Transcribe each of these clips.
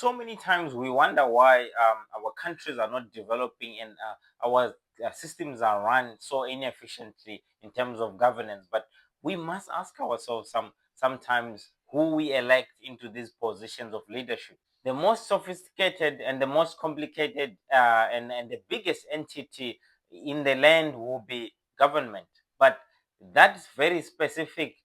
so many times we wonder why our countries are not developing, and our systems are run so inefficiently in terms of governance. But we must ask ourselves sometimes who we elect into these positions of leadership. The most sophisticated and the most complicated and the biggest entity in the land will be government. But that very specific,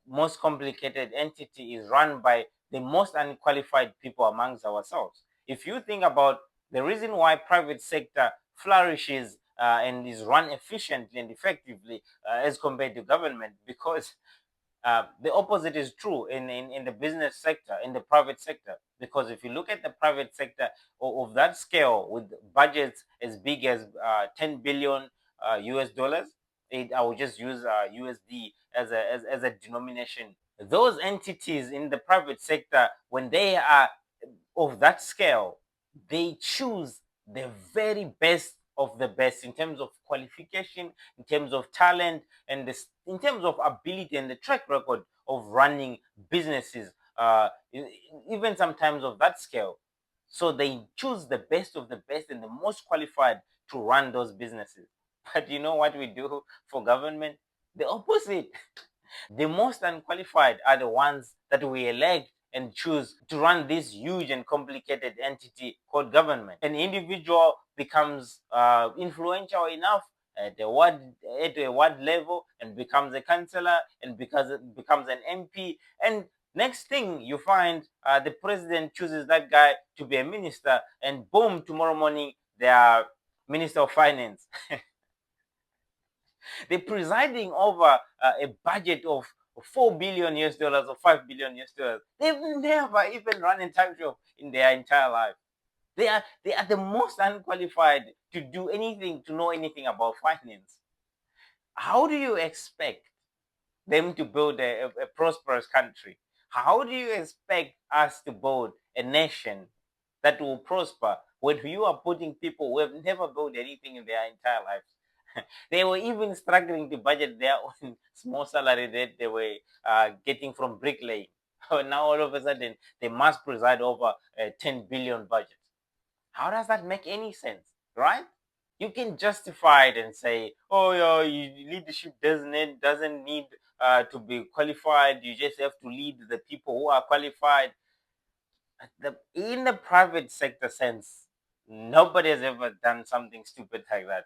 most complicated entity is run by the most unqualified people amongst ourselves. If you think about the reason why private sector flourishes and is run efficiently and effectively as compared to government, because the opposite is true in the business sector, in the private sector. Because if you look at the private sector of that scale, with budgets as big as 10 billion US dollars, I will just use USD as a denomination. Those entities in the private sector, when they are of that scale, they choose the very best of the best in terms of qualification, in terms of talent, and in terms of ability and the track record of running businesses, even sometimes of that scale. So they choose the best of the best and the most qualified to run those businesses. But you know what we do for government? The opposite. The most unqualified are the ones that we elect and choose to run this huge and complicated entity called government. An individual becomes influential enough at a ward level and becomes a councillor and becomes an MP. And next thing you find, the president chooses that guy to be a minister, and boom, tomorrow morning they are minister of finance. They're presiding over a budget of 4 billion US dollars or 5 billion US dollars. They've never even run a tax job in their entire life. They are the most unqualified to do anything, to know anything about finance. How do you expect them to build a prosperous country? How do you expect us to build a nation that will prosper when you are putting people who have never built anything in their entire lives? They were even struggling to budget their own small salary that they were getting from bricklaying. Now all of a sudden they must preside over a 10 billion budget. How does that make any sense, right? You can justify it and say, "Oh, yeah, leadership doesn't need to be qualified. You just have to lead the people who are qualified." In the private sector sense, nobody has ever done something stupid like that.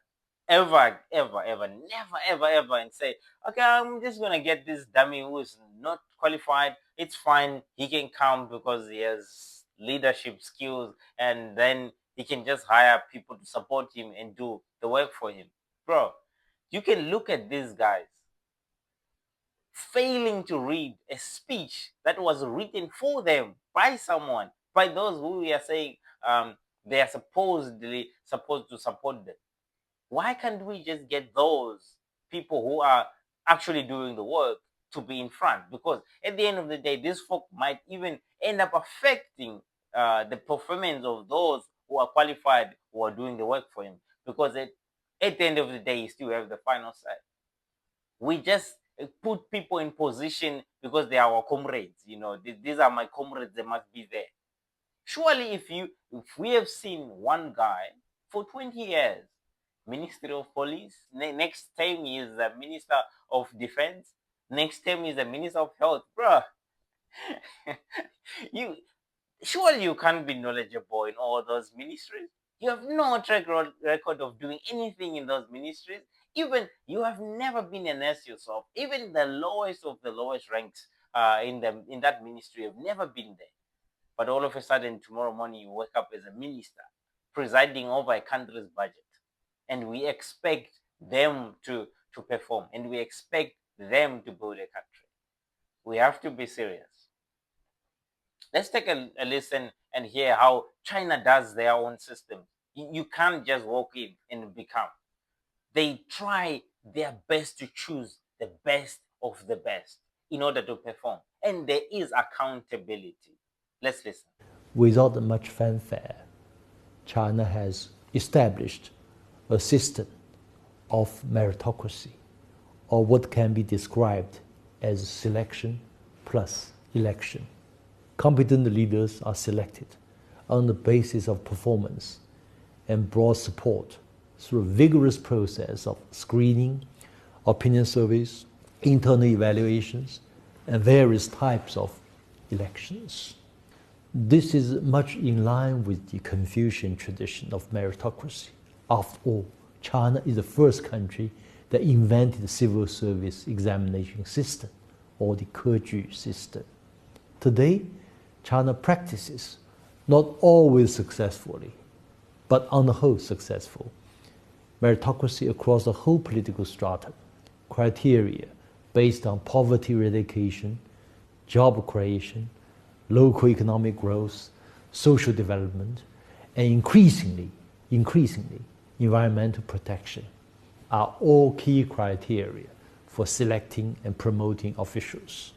Ever, ever, ever, never, ever, ever, and say, "Okay, I'm just gonna get this dummy who is not qualified. It's fine. He can come because he has leadership skills, and then he can just hire people to support him and do the work for him." Bro, you can look at these guys failing to read a speech that was written for them by someone, by those who we are saying they are supposedly supposed to support them. Why can't we just get those people who are actually doing the work to be in front? Because at the end of the day, these folk might even end up affecting the performance of those who are qualified, who are doing the work for him. Because at the end of the day, you still have the final say. We just put people in position because they are our comrades. These are my comrades, they must be there. Surely if we have seen one guy for 20 years, Ministry of Police, next time he is the Minister of Defense, next time he is the Minister of Health, bruh. you Surely you can't be knowledgeable in all those ministries. You have no track record of doing anything in those ministries. Even you have never been a nurse yourself. Even the lowest of the lowest ranks in that ministry have never been there. But all of a sudden, tomorrow morning, you wake up as a minister, presiding over a country's budget, and we expect them to perform, and we expect them to build a country. We have to be serious. Let's take a listen and hear how China does their own system. You can't just walk in and become. They try their best to choose the best of the best in order to perform. And there is accountability. Let's listen. Without much fanfare, China has established a system of meritocracy, or what can be described as selection plus election. Competent leaders are selected on the basis of performance and broad support through a vigorous process of screening, opinion surveys, internal evaluations, and various types of elections. This is much in line with the Confucian tradition of meritocracy. After all, China is the first country that invented the civil service examination system, or the Keju system. Today, China practices, not always successfully, but on the whole successful, meritocracy across the whole political strata, criteria based on poverty eradication, job creation, local economic growth, social development, and increasingly, environmental protection are all key criteria for selecting and promoting officials.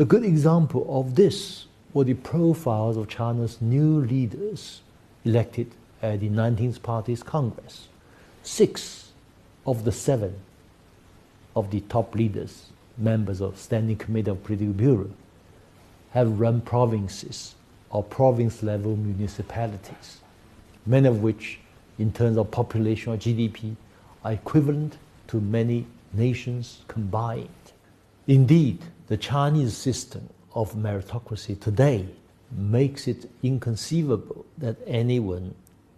A good example of this were the profiles of China's new leaders elected at the 19th Party's Congress. 6 of the 7 of the top leaders, members of Standing Committee of Political Bureau, have run provinces or province-level municipalities, many of which, in terms of population or GDP, are equivalent to many nations combined. Indeed, the Chinese system of meritocracy today makes it inconceivable that anyone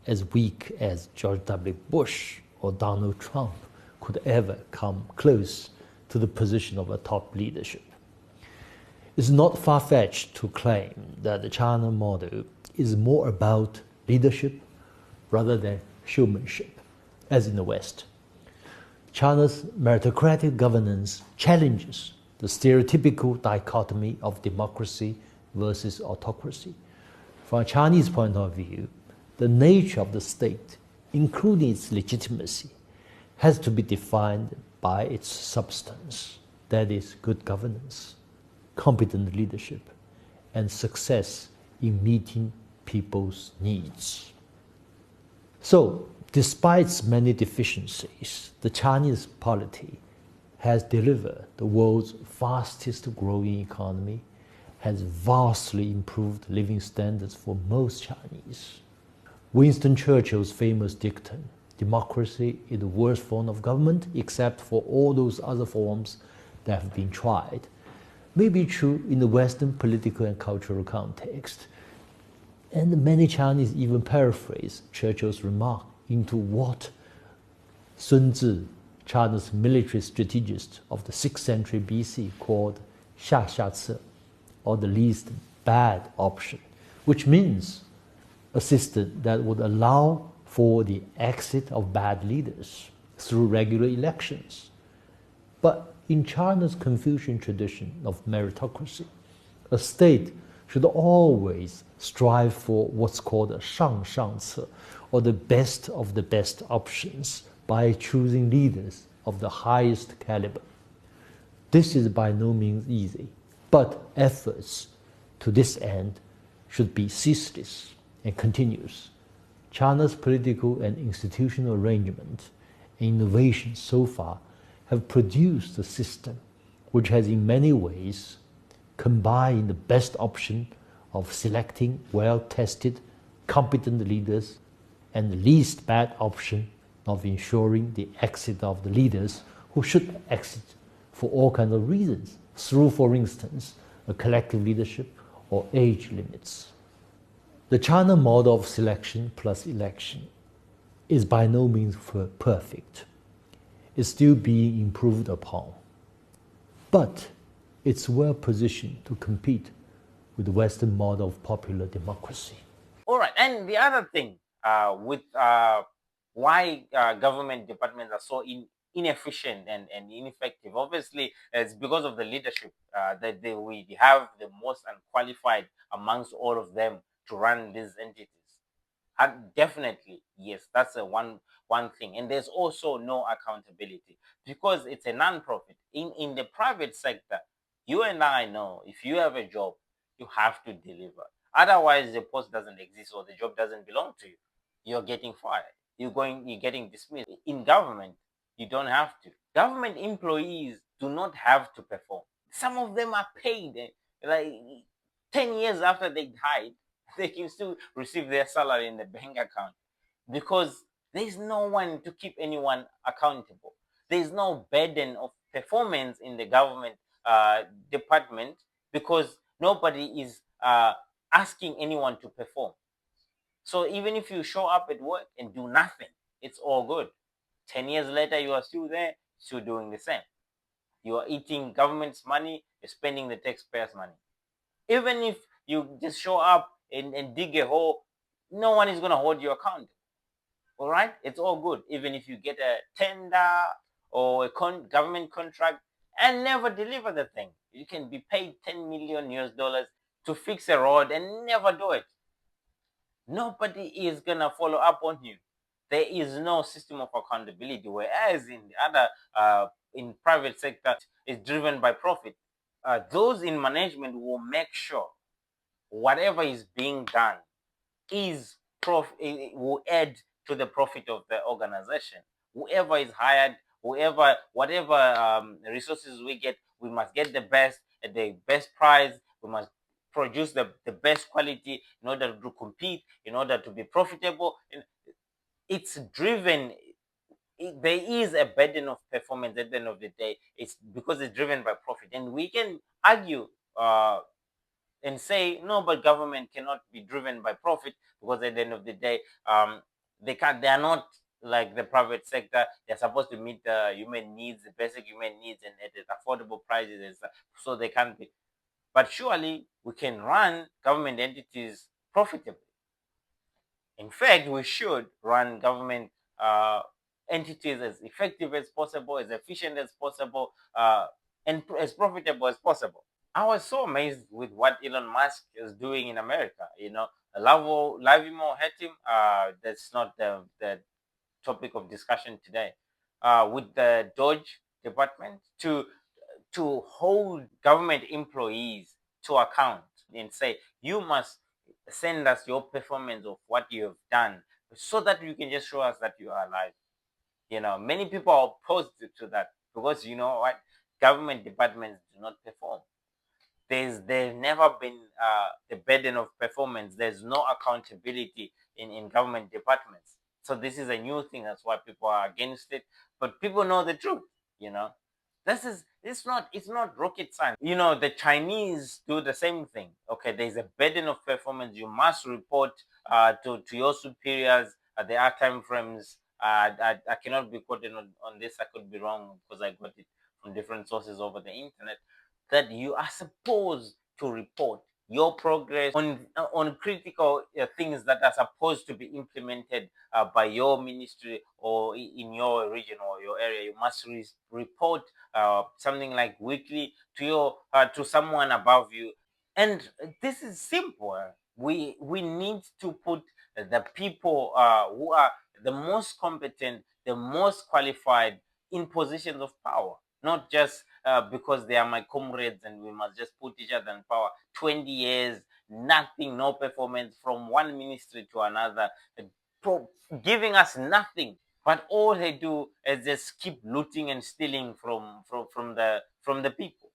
as weak as George W. Bush or Donald Trump could ever come close to the position of a top leadership. It's not far-fetched to claim that the China model is more about leadership rather than showmanship, as in the West. China's meritocratic governance challenges the stereotypical dichotomy of democracy versus autocracy. From a Chinese point of view, the nature of the state, including its legitimacy, has to be defined by its substance, that is, good governance, competent leadership, and success in meeting people's needs. So, despite its many deficiencies, the Chinese polity has delivered the world's fastest growing economy, has vastly improved living standards for most Chinese. Winston Churchill's famous dictum, democracy is the worst form of government except for all those other forms that have been tried, may be true in the Western political and cultural context. And many Chinese even paraphrase Churchill's remark into what Sun Tzu, China's military strategist of the 6th century BC, called 下下策, or the least bad option, which means a system that would allow for the exit of bad leaders through regular elections. But in China's Confucian tradition of meritocracy, a state should always strive for what's called a 上上策, or the best of the best options, by choosing leaders of the highest caliber. This is by no means easy, but efforts to this end should be ceaseless and continuous. China's political and institutional arrangements and innovations so far have produced a system which has in many ways combined the best option of selecting well-tested, competent leaders and the least bad option of ensuring the exit of the leaders who should exit for all kinds of reasons, through, for instance, a collective leadership or age limits. The China model of selection plus election is by no means perfect. It's still being improved upon. But it's well positioned to compete with the Western model of popular democracy. All right, and the other thing with why government departments are so inefficient and ineffective, obviously, it's because of the leadership that we have the most unqualified amongst all of them to run these entities. Definitely, yes, that's a one thing. And there's also no accountability because it's a non-profit. In the private sector, you and I know if you have a job, you have to deliver. Otherwise, the post doesn't exist or the job doesn't belong to you. You're getting fired. You're getting dismissed. In government, you don't have to. Government employees do not have to perform. Some of them are paid. Like 10 years after they died, they can still receive their salary in the bank account because there's no one to keep anyone accountable. There's no burden of performance in the government department because nobody is asking anyone to perform. So even if you show up at work and do nothing, it's all good. 10 years later, you are still there, still doing the same. You are eating government's money, you're spending the taxpayers' money. Even if you just show up and dig a hole, no one is going to hold you accountable. All right? It's all good. Even if you get a tender or a government contract and never deliver the thing, you can be paid 10 million US dollars to fix a road and never do it. Nobody is going to follow up on you. There is no system of accountability. Whereas in the other, in private sector, is driven by profit. Those in management will make sure whatever is being done is will add to the profit of the organization. Whoever is hired, whatever resources we get, we must get the best at the best price. We must produce the best quality in order to compete, in order to be profitable. And it's driven. There is a burden of performance at the end of the day. It's because it's driven by profit, and we can argue and say no, but government cannot be driven by profit because at the end of the day, they are not like the private sector. They're supposed to meet the human needs, the basic human needs, and at affordable prices and stuff. So they can't be. But surely we can run government entities profitably. In fact, we should run government entities as effective as possible, as efficient as possible, and as profitable as possible. I was so amazed with what Elon Musk is doing in America. Love him or hate him, that's not the topic of discussion today. With the Dodge department to hold government employees to account and say you must send us your performance of what you have done so that you can just show us that you are alive. Many people are opposed to that because you know what, government departments do not perform. There's never been the burden of performance. There's no accountability in government departments. So this is a new thing. That's why people are against it. But people know the truth. You know, it's not rocket science. The Chinese do the same thing. Okay, there's a burden of performance. You must report to your superiors. There are time frames. I cannot be quoted on this. I could be wrong because I got it from different sources over the internet, that you are supposed to report your progress on critical things that are supposed to be implemented by your ministry or in your region or your area. You must report something like weekly to someone above you. And this is simple. We need to put the people who are the most competent, the most qualified in positions of power, not just because they are my comrades and we must just put each other in power. 20 years, nothing, no performance from one ministry to another, giving us nothing. But all they do is just keep looting and stealing from the people.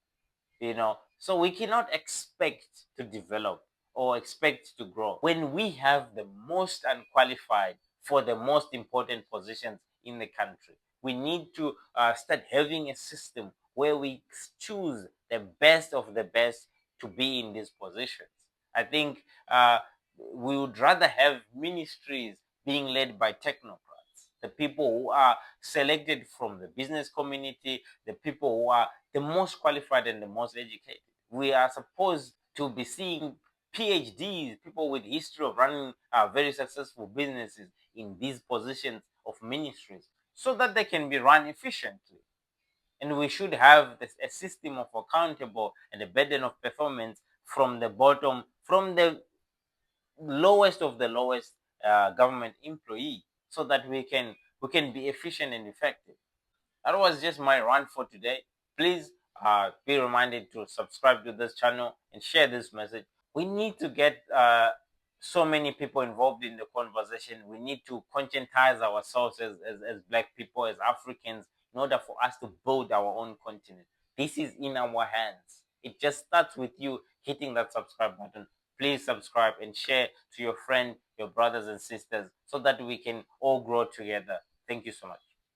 So we cannot expect to develop or expect to grow when we have the most unqualified for the most important positions in the country. We need to start having a system where we choose the best of the best to be in these positions. I think we would rather have ministries being led by technocrats, the people who are selected from the business community, the people who are the most qualified and the most educated. We are supposed to be seeing PhDs, people with history of running very successful businesses in these positions of ministries so that they can be run efficiently. And we should have a system of accountable and a burden of performance from the bottom, from the lowest of the lowest government employee, so that we can be efficient and effective. That was just my rant for today. Please be reminded to subscribe to this channel and share this message. We need to get so many people involved in the conversation. We need to conscientize ourselves as Black people, as Africans, in order for us to build our own continent. This is in our hands. It just starts with you hitting that subscribe button. Please subscribe and share to your friend, your brothers and sisters, so that we can all grow together. Thank you so much.